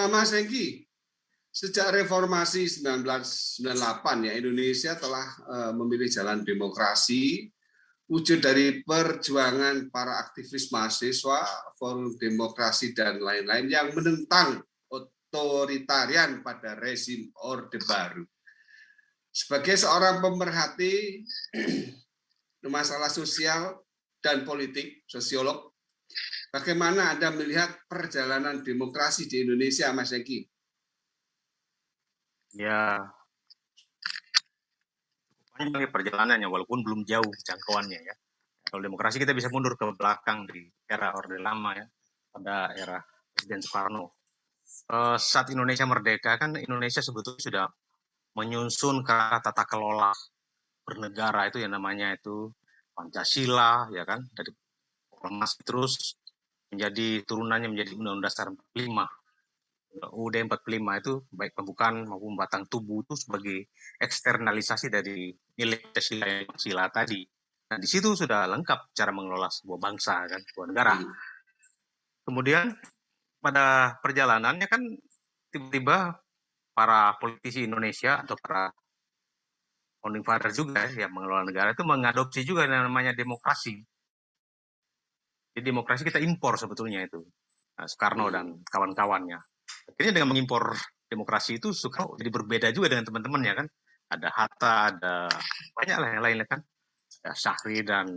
Mas Hengki, sejak reformasi 1998 ya Indonesia telah memilih jalan demokrasi, wujud dari perjuangan para aktivis mahasiswa, forum demokrasi dan lain-lain yang menentang otoritarian pada rezim Orde Baru. Sebagai seorang pemerhati masalah sosial dan politik, sosiolog, bagaimana Anda melihat perjalanan demokrasi di Indonesia, Mas Hengki? Ya, panjang perjalanannya, walaupun belum jauh jangkauannya ya. Kalau demokrasi kita bisa mundur ke belakang di era Orde Lama ya, pada era Presiden Soekarno. Saat Indonesia merdeka kan Indonesia sebetulnya sudah menyusun tata kelola bernegara itu yang namanya itu Pancasila ya kan, dari proklamasi terus menjadi turunannya menjadi Undang-Undang Dasar 45. UUD 45 itu baik pembukaan maupun batang tubuh itu sebagai eksternalisasi dari nilai Pancasila tadi. Nah, di situ sudah lengkap cara mengelola sebuah bangsa kan, sebuah negara. Kemudian pada perjalanannya kan tiba-tiba para politisi Indonesia atau para founding father juga ya, yang mengelola negara itu mengadopsi juga yang namanya demokrasi. Jadi demokrasi kita impor sebetulnya itu. Nah, Soekarno dan kawan-kawannya. Akhirnya dengan mengimpor demokrasi itu Soekarno jadi berbeda juga dengan teman-temannya kan. Ada Hatta, ada banyak lah yang lain kan. Ya, Syahri dan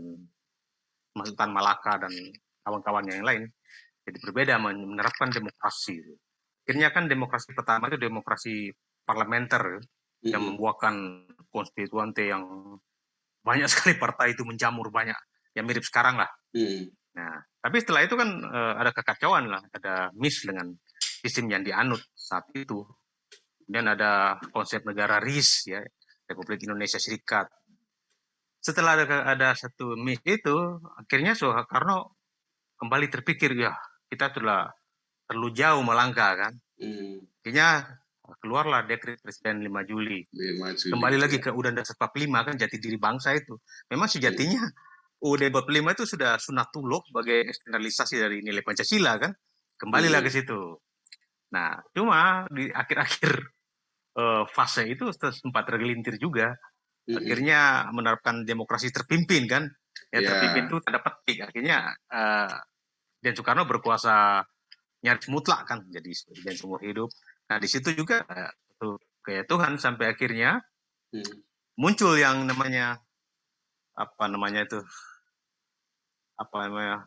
Sultan Malaka dan kawan-kawannya yang lain. Jadi berbeda menerapkan demokrasi. Akhirnya kan demokrasi pertama itu demokrasi parlementer yang membuahkan konstituante yang banyak sekali partai itu menjamur banyak. Yang mirip sekarang lah. Nah, tapi setelah itu kan ada kekacauan lah, ada miss dengan sistem yang dianut saat itu. Dan ada konsep negara RIS ya, Republik Indonesia Serikat. Setelah ada satu miss itu, akhirnya Soekarno kembali terpikir ya kita telah terlalu jauh melangkah kan. Akhirnya keluarlah dekret Presiden 5 Juli. Kembali lagi ke Undang-Undang Dasar 45 kan, jati diri bangsa itu. Memang sejatinya UUD 45 itu sudah sunatullah sebagai eksternalisasi dari nilai Pancasila kan. Kembalilah ke situ. Nah, cuma di akhir-akhir fase itu sempat tergelintir juga. Akhirnya menerapkan demokrasi terpimpin kan. Yang terpimpin itu tanda petik. Akhirnya dan Soekarno berkuasa nyaris mutlak kan, jadi presiden seumur hidup. Nah, di situ juga kayak Tuhan sampai akhirnya muncul yang namanya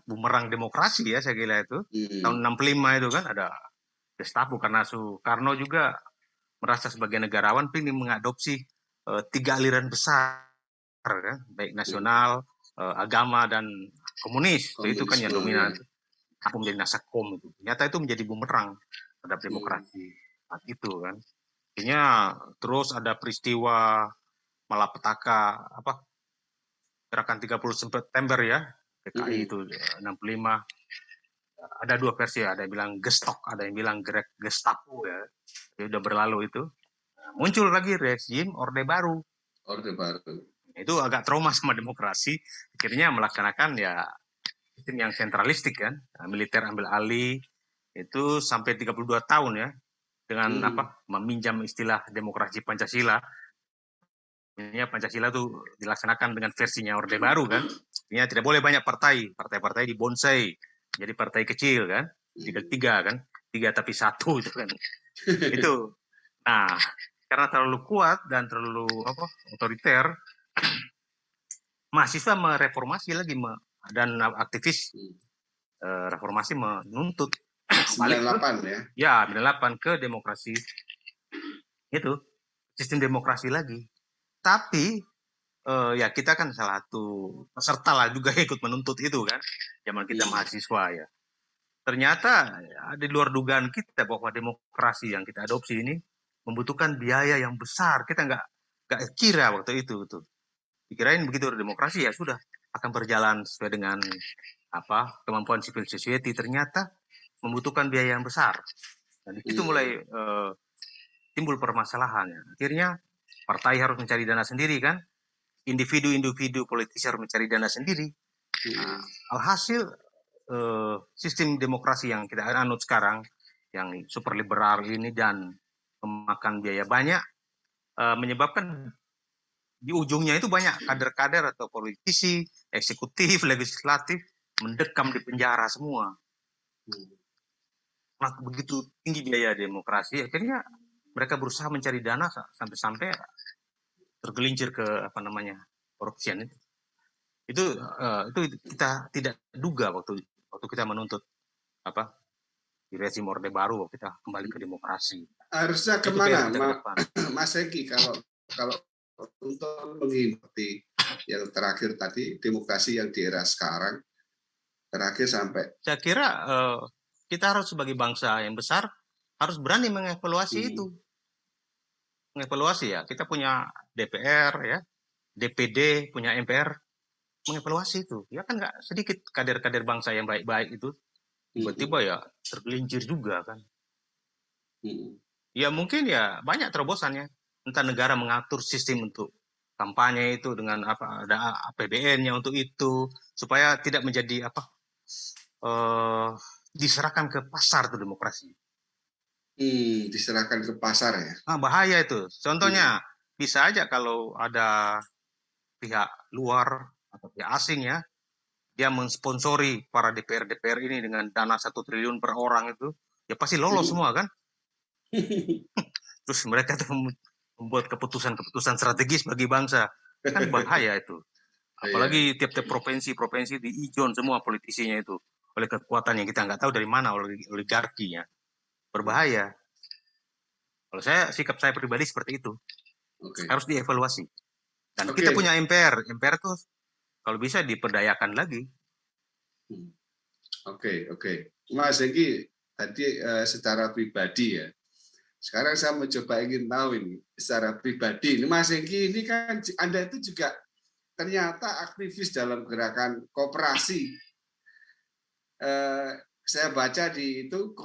bumerang demokrasi ya, saya kira itu tahun 65 itu kan ada Gestapo karena Soekarno juga merasa sebagai negarawan ingin mengadopsi 3 aliran besar kan, baik nasional, agama dan komunis. Itu kan yang dominan. Aku menjadi nasakom itu. Ternyata itu menjadi bumerang terhadap demokrasi saat itu kan. Akhirnya terus ada peristiwa malapetaka gerakan 30 September ya, PKI itu 65. Ada 2 versi, ada yang bilang gestok, ada yang bilang Gestapo ya. Jadi udah berlalu itu. Muncul lagi rezim Orde Baru. Itu agak trauma sama demokrasi. Akhirnya melaksanakan ya sistem yang sentralistik kan. Militer ambil alih itu sampai 32 tahun ya. Dengan meminjam istilah demokrasi Pancasila. Ini Pancasila itu dilaksanakan dengan versinya Orde Baru kan. Ini tidak boleh banyak partai. Partai-partai dibonsai. Jadi partai kecil kan. 3 kan. 3 tapi 1 itu kan. Itu. Nah, karena terlalu kuat dan terlalu otoriter, mahasiswa mereformasi lagi dan aktivis reformasi menuntut 98 ya. Ya, 98 ke demokrasi. Itu sistem demokrasi lagi. Tapi ya kita kan salah satu peserta lah juga ikut menuntut itu kan. Zaman kita mahasiswa ya. Ternyata di luar dugaan kita bahwa demokrasi yang kita adopsi ini membutuhkan biaya yang besar. Kita nggak kira waktu itu tuh. Dikirain begitu demokrasi ya sudah akan berjalan sesuai dengan kemampuan civil society. Ternyata membutuhkan biaya yang besar. Nah, di situ mulai timbul permasalahannya. Akhirnya partai harus mencari dana sendiri kan. Individu-individu politisi harus mencari dana sendiri. Nah, alhasil sistem demokrasi yang kita anut sekarang yang super liberal ini dan memakan biaya banyak, menyebabkan di ujungnya itu banyak kader-kader atau politisi, eksekutif, legislatif mendekam di penjara semua. Nah, begitu tinggi biaya demokrasi, akhirnya mereka berusaha mencari dana sampai-sampai tergelincir ke korupsian itu. Itu kita tidak duga waktu kita menuntut di rezim Orde Baru, kita kembali ke demokrasi. Harusnya kemana, Mas Eki, kalau untuk mengikuti yang terakhir tadi, demokrasi yang di era sekarang, terakhir sampai? Saya kira kita harus sebagai bangsa yang besar harus berani mengevaluasi itu. Mengevaluasi ya, kita punya DPR ya, DPD, punya MPR, mengevaluasi itu. Ya kan nggak sedikit kader-kader bangsa yang baik-baik itu tiba-tiba ya tergelincir juga kan. Ya mungkin ya banyak terobosannya. Entah negara mengatur sistem untuk kampanye itu dengan ada APBN-nya untuk itu supaya tidak menjadi diserahkan ke pasar tuh demokrasi. Diserahkan ke pasar ya. Bahaya itu. Contohnya bisa aja kalau ada pihak luar atau pihak asing ya, dia mensponsori para DPR ini dengan dana 1 triliun per orang itu, ya pasti lolos semua kan. Terus mereka tuh membuat keputusan strategis bagi bangsa, kan bahaya itu. Apalagi tiap-tiap provinsi di ijon semua politisinya itu oleh kekuatan yang kita nggak tahu dari mana, oligarkinya. Berbahaya. Kalau sikap saya pribadi seperti itu. Harus dievaluasi. Dan kita punya MPR tuh kalau bisa diperdayakan lagi. Oke. Mas Eki, tadi secara pribadi ya. Sekarang saya mencoba ingin tahu ini secara pribadi. Ini Mas Eki ini kan Anda itu juga ternyata aktivis dalam gerakan koperasi. Saya baca di itu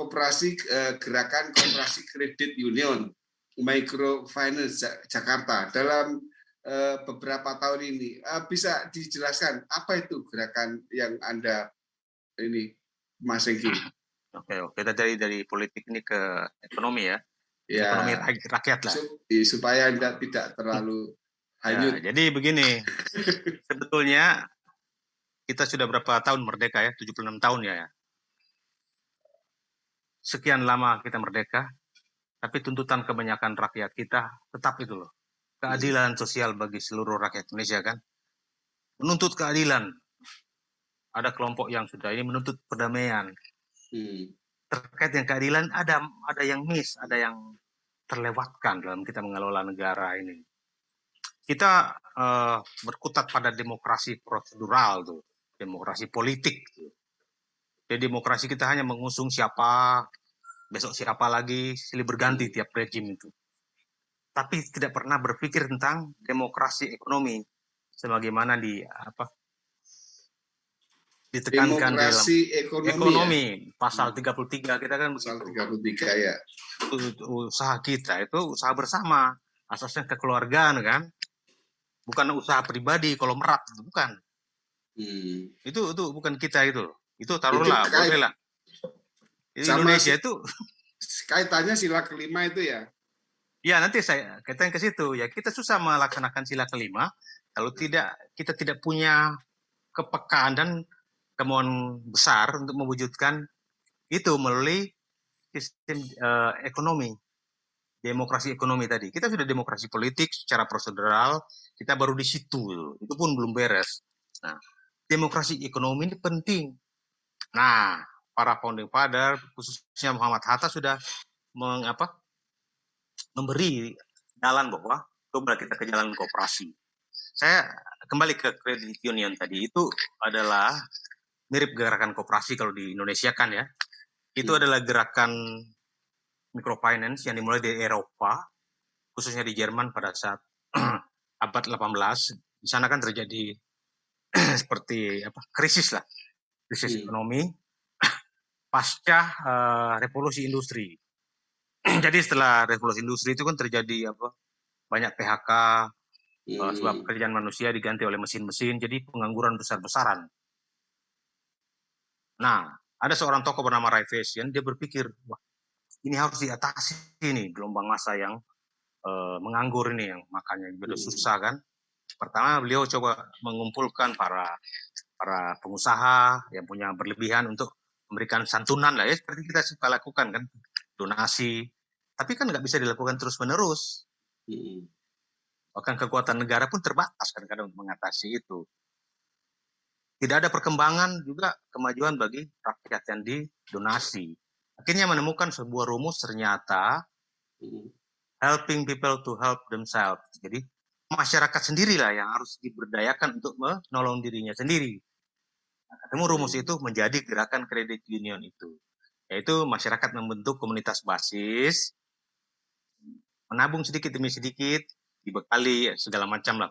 gerakan koperasi kredit union microfinance Jakarta dalam beberapa tahun ini. Bisa dijelaskan apa itu gerakan yang Anda ini, Mas Eki? Oke, kita dari politik ini ke ekonomi ya. Ekonomi rakyat lah. Supaya Anda tidak terlalu hanyut. Ya, jadi begini, sebetulnya kita sudah berapa tahun merdeka ya, 76 tahun ya. Sekian lama kita merdeka, tapi tuntutan kebanyakan rakyat kita tetap itu loh. Keadilan sosial bagi seluruh rakyat Indonesia kan. Menuntut keadilan. Ada kelompok yang sudah ini menuntut perdamaian. Terkait dengan keadilan ada yang miss, ada yang terlewatkan dalam kita mengelola negara ini. Kita berkutat pada demokrasi prosedural tuh, demokrasi politik. Jadi demokrasi kita hanya mengusung siapa, besok siapa lagi, silih berganti tiap rejim itu. Tapi tidak pernah berpikir tentang demokrasi ekonomi, sebagaimana ditekankan demokrasi dalam ekonomi ya? Pasal 33 kita kan pasal 33 ya. Usaha kita itu usaha bersama, asasnya kekeluargaan kan, bukan usaha pribadi kalau merat, bukan. Itu bukan kita itu taruhlah boleh lah. Indonesia itu kaitannya sila kelima itu ya. Ya nanti saya kaitan ke situ ya, kita susah melaksanakan sila kelima kalau kita tidak punya kepekaan dan kemauan besar untuk mewujudkan itu melalui sistem ekonomi, demokrasi ekonomi tadi. Kita sudah demokrasi politik secara prosedural, kita baru di situ, itu pun belum beres. Nah, demokrasi ekonomi ini penting. Nah, para founding father, khususnya Muhammad Hatta sudah memberi jalan bahwa coba kita ke jalan kooperasi. Saya kembali ke credit union tadi, itu adalah mirip gerakan kooperasi kalau di Indonesia kan ya. Itu adalah gerakan microfinance yang dimulai dari Eropa, khususnya di Jerman pada saat abad 18. Di sana kan terjadi seperti krisis ekonomi pasca revolusi industri. Jadi setelah revolusi industri itu kan terjadi banyak PHK, sebab pekerjaan manusia diganti oleh mesin-mesin, jadi pengangguran besar-besaran. Nah, ada seorang tokoh bernama Ray Fashion, dia berpikir, wah, ini harus diatasi nih gelombang massa yang menganggur ini, yang makannya juga susah kan. Pertama beliau coba mengumpulkan para pengusaha yang punya berlebihan untuk memberikan santunan lah ya, seperti kita suka lakukan kan, donasi. Tapi kan nggak bisa dilakukan terus-menerus. Bahkan kekuatan negara pun terbatas kadang-kadang untuk mengatasi itu. Tidak ada perkembangan juga kemajuan bagi rakyat yang didonasi. Akhirnya menemukan sebuah rumus ternyata helping people to help themselves. Jadi masyarakat sendirilah yang harus diberdayakan untuk menolong dirinya sendiri. Nah, ketemu rumus itu menjadi gerakan credit union itu. Yaitu masyarakat membentuk komunitas basis, menabung sedikit demi sedikit, dibekali segala macam lah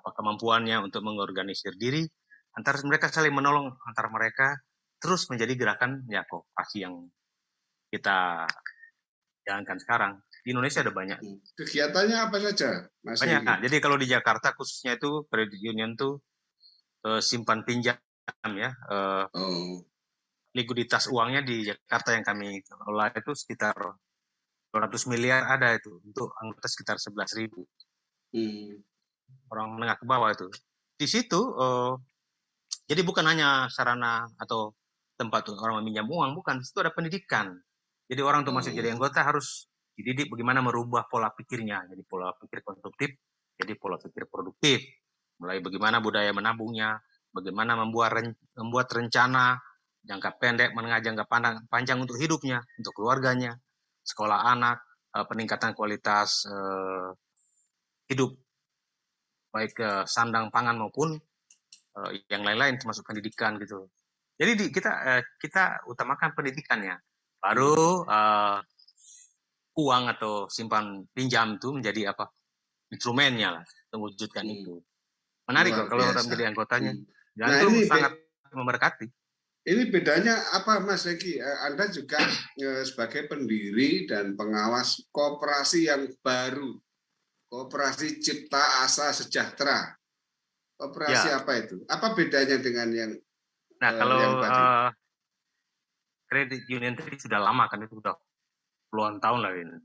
kemampuannya untuk mengorganisir diri, antara mereka saling menolong antara mereka, terus menjadi gerakan ya koperasi yang kita jalankan sekarang. Di Indonesia ada banyak. Kegiatannya apa saja, Mas? Banyak. Nah, jadi kalau di Jakarta khususnya itu credit union tuh simpan pinjam ya. Likuiditas uangnya di Jakarta yang kami kelola itu sekitar 200 miliar ada itu untuk anggota sekitar 11.000. Orang menengah ke bawah itu. Di situ jadi bukan hanya sarana atau tempat untuk orang meminjam uang, bukan. Di situ ada pendidikan. Jadi orang untuk masuk jadi anggota harus dididik bagaimana merubah pola pikirnya. Jadi pola pikir konstruktif, jadi pola pikir produktif. Mulai bagaimana budaya menabungnya, bagaimana membuat rencana jangka pendek, menengah, jangka panjang untuk hidupnya, untuk keluarganya, sekolah anak, peningkatan kualitas hidup, baik sandang pangan maupun yang lain-lain termasuk pendidikan gitu. Jadi kita utamakan pendidikannya. Baru uang atau simpan pinjam itu menjadi instrumennya lah untuk mewujudkan itu. Menarik kok kalau orang menjadi anggotanya. Dan itu sangat memberkati. Ini bedanya apa, Mas Eki? Anda juga sebagai pendiri dan pengawas koperasi yang baru, Koperasi Cipta Asa Sejahtera. Koperasi apa itu? Apa bedanya dengan yang kalau yang tadi? Credit union tadi sudah lama kan, itu sudah puluhan tahun lah ini.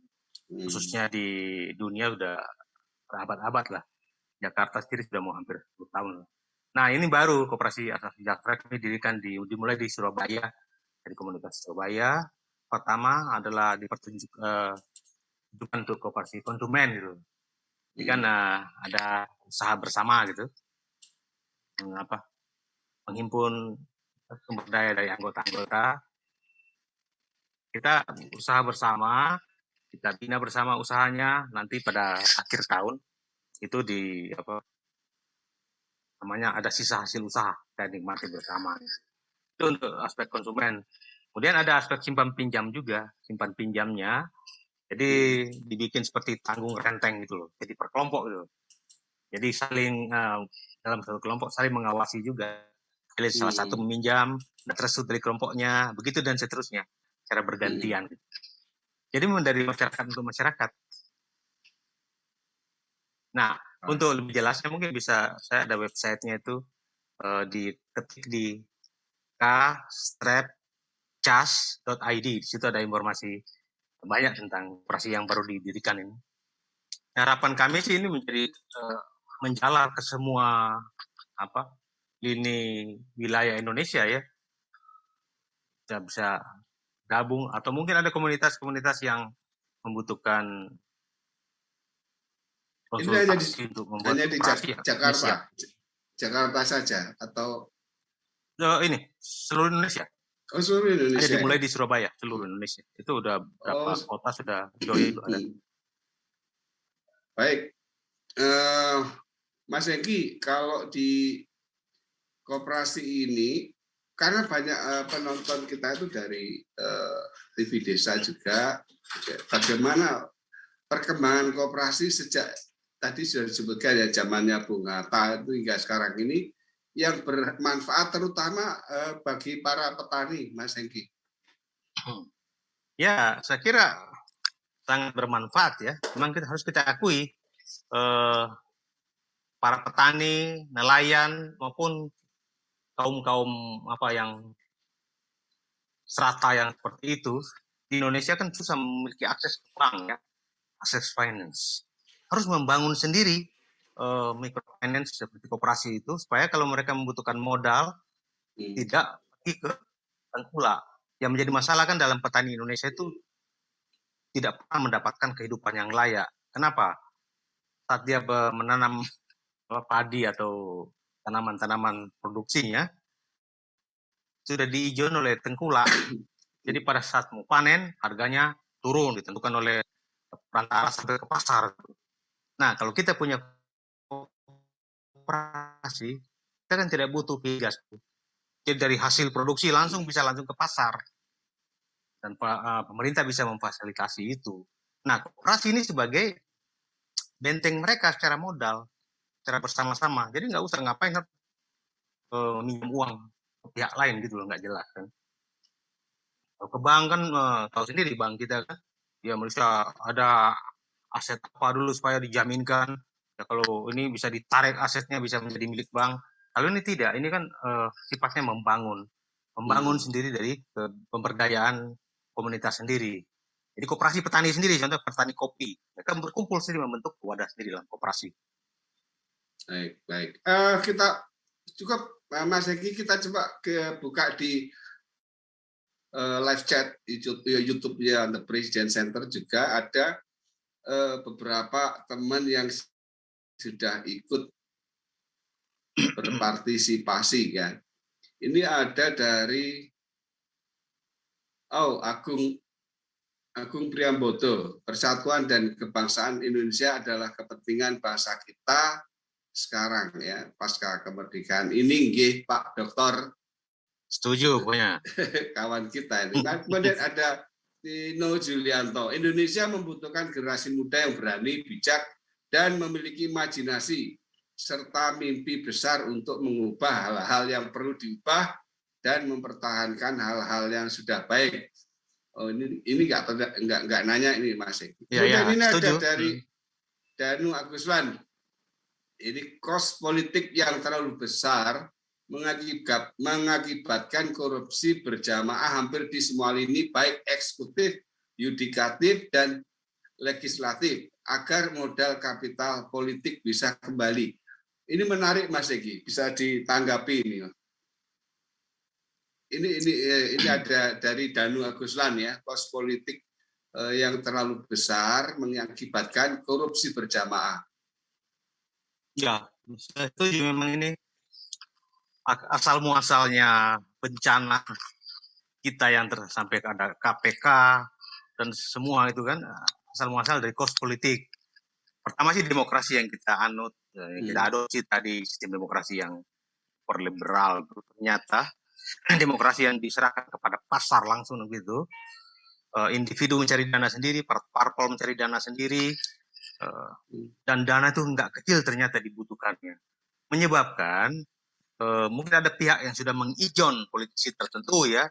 Khususnya di dunia sudah berabad-abad lah. Jakarta sendiri sudah mau hampir 10 tahun. Nah ini baru Koperasi Asa Sejahtera kami dirikan dimulai di Surabaya, dari komunitas Surabaya. Pertama adalah dipertunjukkan untuk koperasi konsumen gitu. Jadi kan ada usaha bersama gitu, menghimpun sumber daya dari anggota-anggota. Kita usaha bersama, kita bina bersama usahanya. Nanti pada akhir tahun itu ada sisa hasil usaha dan nikmati bersama. Itu untuk aspek konsumen. Kemudian ada aspek simpan pinjam juga. Simpan pinjamnya jadi dibikin seperti tanggung renteng gitu loh. Jadi per kelompok gitu. Jadi saling dalam satu kelompok saling mengawasi juga. Jadi salah satu meminjam, terus dari kelompoknya, begitu dan seterusnya. Cara bergantian. Jadi dari masyarakat untuk masyarakat. Nah, untuk lebih jelasnya mungkin bisa saya ada websitenya itu diketik di k-cas.id. Di situ ada informasi banyak tentang operasi yang baru didirikan ini. Harapan kami sih ini menjadi menjalar ke semua lini wilayah Indonesia ya. Bisa gabung atau mungkin ada komunitas-komunitas yang membutuhkan konsultasi untuk membuat hanya di Jakarta. Jakarta saja atau ini seluruh Indonesia. Oh, seluruh Indonesia. Hanya dimulai di Surabaya, seluruh Indonesia. Itu udah berapa kota sudah join itu ada. Baik, Mas Eki, kalau di koperasi ini, karena banyak penonton kita itu dari TV Desa juga, bagaimana perkembangan koperasi sejak tadi sudah disebutkan ya zamannya Bung Hatta itu hingga sekarang ini yang bermanfaat terutama bagi para petani, Mas Eki. Ya, saya kira sangat bermanfaat ya. Memang harus kita akui para petani, nelayan maupun kaum yang serata yang seperti itu di Indonesia kan susah memiliki akses ke bank ya, akses finance. Harus membangun sendiri microfinance seperti koperasi itu supaya kalau mereka membutuhkan modal tidak pergi ke tengkulak. Yang menjadi masalah kan dalam petani Indonesia itu tidak pernah mendapatkan kehidupan yang layak. Kenapa? Saat dia menanam padi atau tanaman-tanaman produksinya sudah diijon oleh tengkulak. Jadi pada saat mau panen harganya turun, ditentukan oleh perantara sampai ke pasar. Nah, kalau kita punya koperasi, kita kan tidak butuh gas. Jadi dari hasil produksi langsung bisa langsung ke pasar. Dan pemerintah bisa memfasilitasi itu. Nah, koperasi ini sebagai benteng mereka secara modal, secara bersama-sama. Jadi nggak usah ngapain minjem uang ke pihak lain gitu loh, nggak jelas kan. Kalau ke bank kan tahu sendiri bank kita kan, ya Malaysia ada aset apa dulu supaya dijaminkan. Ya, kalau ini bisa ditarik asetnya bisa menjadi milik bank. Kalau ini tidak, ini kan sifatnya membangun sendiri dari pemberdayaan komunitas sendiri. Jadi koperasi petani sendiri, contoh petani kopi, mereka berkumpul sendiri membentuk wadah sendiri dalam koperasi. Baik. Kita cukup, Mas Eki, kita coba buka di live chat YouTube-nya The President Center juga ada beberapa teman yang sudah ikut berpartisipasi kan. Ini ada dari Agung Priambodo, Persatuan dan Kebangsaan Indonesia adalah kepentingan bangsa kita sekarang ya, pasca kemerdekaan. Ini nggih Pak Doktor. Setuju pokoknya. Kawan kita ini. Kemudian ada Tino Julianto, Indonesia membutuhkan generasi muda yang berani, bijak, dan memiliki imajinasi serta mimpi besar untuk mengubah hal-hal yang perlu diubah dan mempertahankan hal-hal yang sudah baik. Oh, ini nggak nanya ini Mas. Kemudian ini setuju. Ada dari Danu Aguswan. Ini kos politik yang terlalu besar mengakibatkan korupsi berjamaah hampir di semua lini, baik eksekutif, yudikatif, dan legislatif, agar modal kapital politik bisa kembali. Ini menarik Mas Egi, bisa ditanggapi ini. Ini ada dari Danu Aguslan ya, kos politik yang terlalu besar mengakibatkan korupsi berjamaah. Ya, itu memang ini asal muasalnya bencana kita yang sampai ada KPK dan semua itu kan asal muasal dari kos politik. Pertama sih demokrasi yang kita anut, yang kita adopsi tadi, sistem demokrasi yang liberal. Ternyata demokrasi yang diserahkan kepada pasar langsung begitu, individu mencari dana sendiri, parpol mencari dana sendiri, dan dana itu nggak kecil ternyata dibutuhkannya, menyebabkan mungkin ada pihak yang sudah mengijon politisi tertentu ya,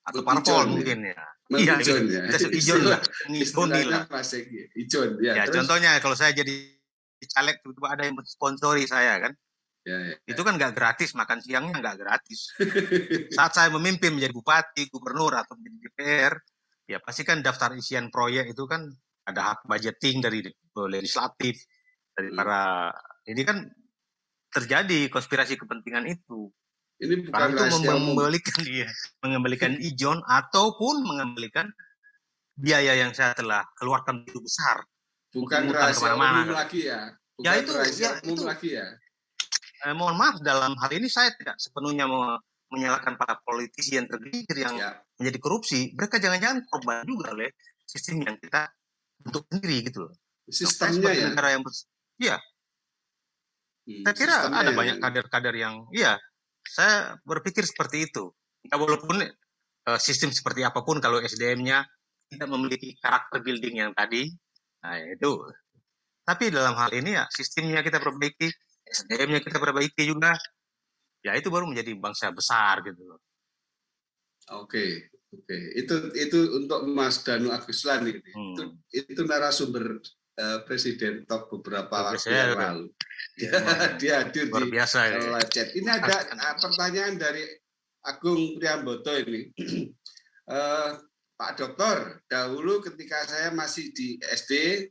atau parpol mungkin ya. Iya, ijon lah, ngijoni lah. Ijon, ya. Contohnya kalau saya jadi caleg tiba-tiba ada yang mensponsori saya kan, ya. Itu kan nggak gratis, makan siangnya nggak gratis. Saat saya memimpin menjadi bupati, gubernur atau menjadi DPR, ya pasti kan daftar isian proyek itu kan ada hak budgeting dari legislatif, dari para, ini kan terjadi konspirasi kepentingan itu. Ini bukan itu mengembalikan ijon ataupun mengembalikan biaya yang saya telah keluarkan begitu besar. Bukan rahasia umum lagi ya. Bukan ya itu rahasia umum lagi ya. Mohon maaf, dalam hal ini saya tidak sepenuhnya menyalahkan para politisi yang tergelincir yang menjadi korupsi. Mereka jangan-jangan korban juga oleh sistem yang kita bentuk sendiri gitu loh. Sistemnya ya. Negara yang iya. Saya kira ada banyak kader-kader yang, iya, saya berpikir seperti itu. Ya, walaupun sistem seperti apapun, kalau SDM-nya tidak memiliki karakter building yang tadi, nah itu. Tapi dalam hal ini ya, sistemnya kita perbaiki, SDM-nya kita perbaiki juga, ya itu baru menjadi bangsa besar gitu. Oke. Itu untuk Mas Danu Aguslan ini. Itu narasumber Presiden Talk beberapa waktu yang lalu. Dia hadir di live chat. Ini ada pertanyaan dari Agung Priambodo ini. Pak Dokter, dahulu ketika saya masih di SD,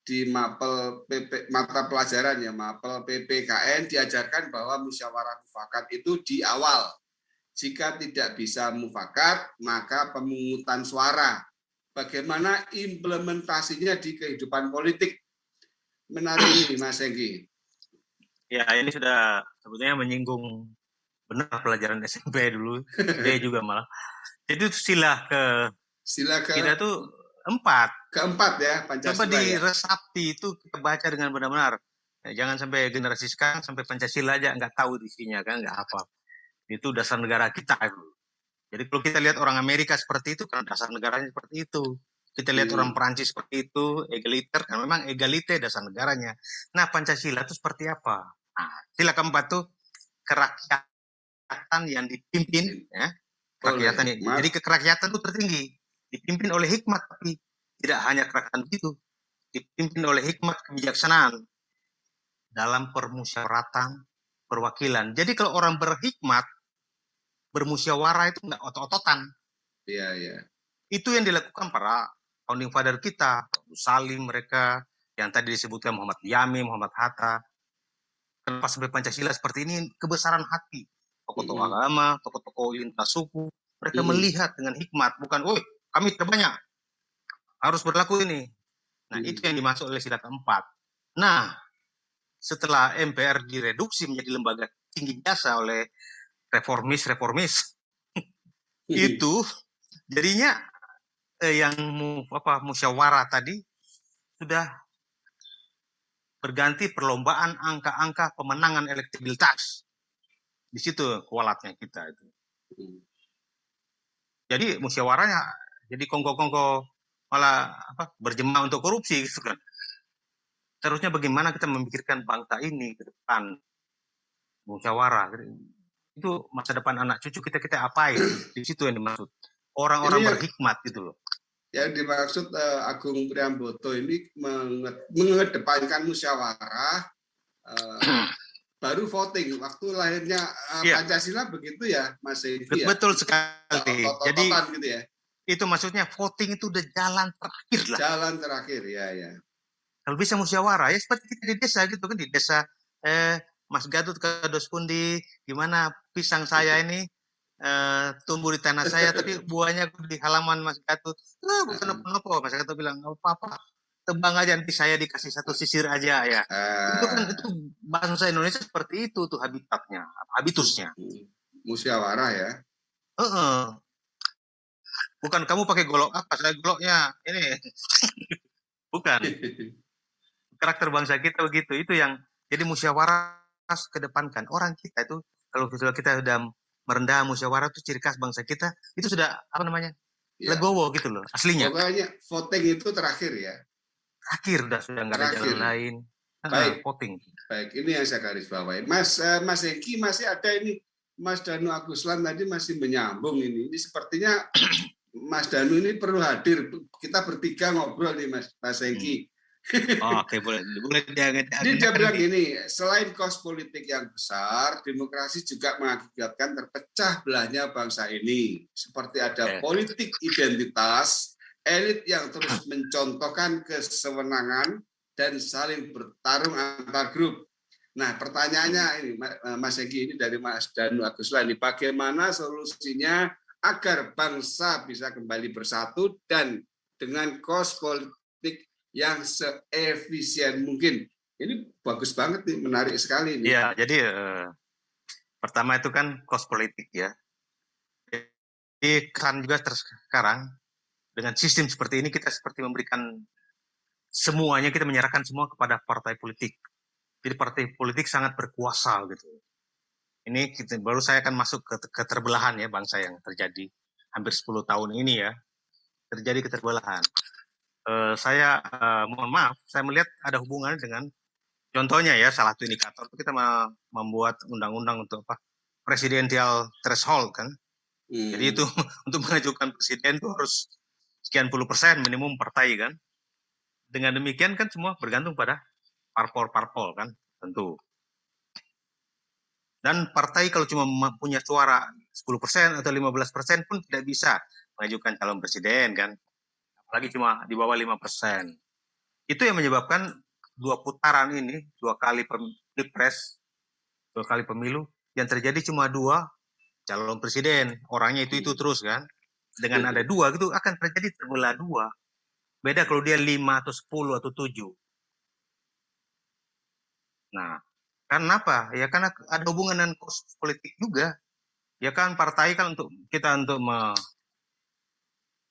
di mapel mata pelajaran ya, mapel PPKN diajarkan bahwa musyawarah mufakat itu di awal. Jika tidak bisa mufakat, maka pemungutan suara. Bagaimana implementasinya di kehidupan politik? Menarik ini, Mas Hengki. Ya, ini sudah sebetulnya menyinggung benar pelajaran SMP dulu, SD juga malah. Jadi sila kita tuh 4. Keempat ya, Coba Pancasila diresapi itu kita baca dengan benar-benar. Ya, jangan sampai generasi sekarang sampai Pancasila aja nggak tahu isinya kan, nggak apa. Itu dasar negara kita. Jadi kalau kita lihat orang Amerika seperti itu, karena dasar negaranya seperti itu. Kita lihat orang Perancis seperti itu, egaliter, karena memang egalite dasar negaranya. Nah, Pancasila itu seperti apa? Nah, sila keempat tuh kerakyatan yang dipimpin, ya. Kerakyatan yang, jadi kerakyatan itu tertinggi, dipimpin oleh hikmat, tapi tidak hanya kerakyatan itu, dipimpin oleh hikmat kebijaksanaan dalam permusyawaratan perwakilan. Jadi kalau orang berhikmat, bermusyawarah itu nggak otot-ototan. Iya, iya. Itu yang dilakukan para founding father kita, Salim mereka, yang tadi disebutkan Muhammad Yamin, Muhammad Hatta. Kenapa sampai Pancasila seperti ini? Kebesaran hati. Tokoh-tokoh agama, tokoh-tokoh lintas suku, mereka melihat dengan hikmat, bukan, woi, kami terbanyak, harus berlaku ini. Nah, itu yang dimaksud oleh sila keempat. Nah, setelah MPR direduksi menjadi lembaga tinggi jasa oleh reformis itu jadinya yang musyawarah tadi sudah berganti perlombaan angka-angka pemenangan elektabilitas. Di situ kualatnya kita itu. Jadi musyawarahnya jadi kongko-kongko malah berjemaah untuk korupsi gitu kan. Terusnya bagaimana kita memikirkan bangsa ini ke depan, musyawarah itu masa depan anak cucu kita apain? Di situ yang dimaksud orang-orang berhikmat gitu loh. Yang dimaksud Agung Priambodo ini mengedepankan musyawarah baru voting. Waktu lahirnya Pancasila begitu ya, Mas Hengki. Betul sekali. Jadi gitu ya. Itu maksudnya voting itu udah jalan terakhir lah. Jalan terakhir, ya. Kalau bisa musyawarah ya seperti kita di desa gitu kan, di desa Mas Gatot ke Dospundi, gimana pisang saya ini tumbuh di tanah saya tapi buahnya di halaman Mas Gatot. Bukan apa-apa. Mas Gatot bilang nggak apa-apa, tebang aja nanti saya dikasih satu sisir aja ya. Itu kan itu bangsa Indonesia seperti itu tuh habitatnya, habitusnya. Musyawarah ya. Bukan kamu pakai golok apa, saya goloknya ini. Bukan. Karakter bangsa kita begitu. Itu yang jadi musyawarah kedepankan. Orang kita itu kalau kita sudah merendah musyawarah itu ciri khas bangsa kita, itu sudah apa namanya? Ya. Legowo gitu loh aslinya. Pokoknya voting itu terakhir ya. Terakhir sudah nggak ada jalan lain. Baik, voting. Baik, ini yang saya garis bawahi. Mas Hengki masih ada ini. Mas Danu Aguslan tadi masih menyambung ini. Ini sepertinya Mas Danu ini perlu hadir. Kita bertiga ngobrol nih Mas Hengki. Oke, boleh Dia bilang gini, selain kos politik yang besar, demokrasi juga mengakibatkan terpecah belahnya bangsa ini. Seperti ada politik identitas, elit yang terus mencontohkan kesewenangan dan saling bertarung antar grup. Nah, pertanyaannya ini, Mas Hengki, ini dari Mas Danu Aguslan, bagaimana solusinya agar bangsa bisa kembali bersatu dan dengan kos politik yang seefisien mungkin. Ini bagus banget nih, menarik sekali nih. Iya, jadi pertama itu kan kos politik ya. Jadi kan juga sekarang dengan sistem seperti ini kita seperti memberikan semuanya, kita menyerahkan semua kepada partai politik. Jadi partai politik sangat berkuasa gitu. Ini baru saya akan masuk ke keterbelahan ya bangsa yang terjadi hampir 10 tahun ini ya. Terjadi keterbelahan. Saya mohon maaf, saya melihat ada hubungannya dengan contohnya ya, salah satu indikator kita membuat undang-undang untuk presidential threshold kan. Jadi itu untuk mengajukan presiden itu harus sekian puluh % minimum partai kan. Dengan demikian kan semua bergantung pada parpol kan tentu. Dan partai kalau cuma punya suara 10% atau 15% pun tidak bisa mengajukan calon presiden kan, apalagi cuma di bawah 5%. Itu yang menyebabkan 2 putaran ini, 2 kali pilpres, 2 kali pemilu, yang terjadi cuma 2 calon presiden, orangnya itu terus kan. Dengan ada 2 gitu akan terjadi terbelah 2. Beda kalau dia 5 atau 10 atau 7. Nah, karena apa? Ya karena ada hubungan dengan kos politik juga. Ya kan partai kan untuk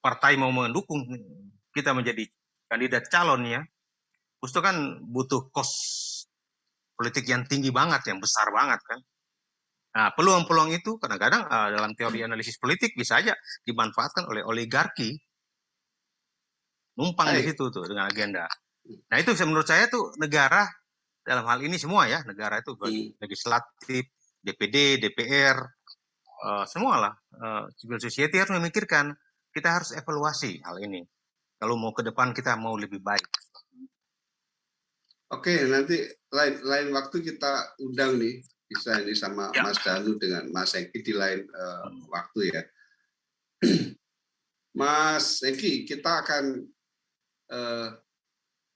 partai mau mendukung kita menjadi kandidat calon ya. Itu kan butuh kos politik yang tinggi banget, yang besar banget kan. Nah, peluang-peluang itu kadang-kadang dalam teori analisis politik bisa aja dimanfaatkan oleh oligarki. Numpang di situ tuh dengan agenda. Nah, itu menurut saya tuh negara dalam hal ini semua ya, negara itu legislatif, DPD, DPR, semua lah, civil society harus memikirkan, kita harus evaluasi hal ini. Kalau mau ke depan kita mau lebih baik. Oke, nanti lain waktu kita undang nih, bisa ini sama ya. Mas Danu dengan Mas Eki di lain waktu ya. Mas Eki, kita akan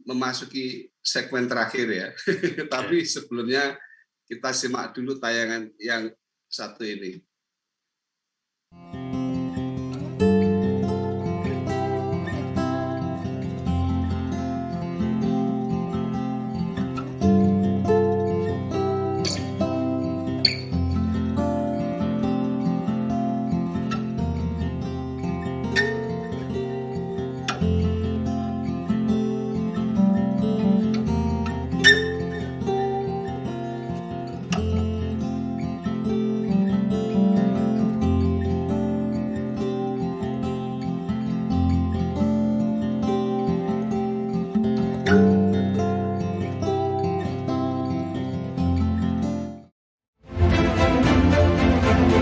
memasuki segmen terakhir ya. Tapi sebelumnya kita simak dulu tayangan yang satu ini.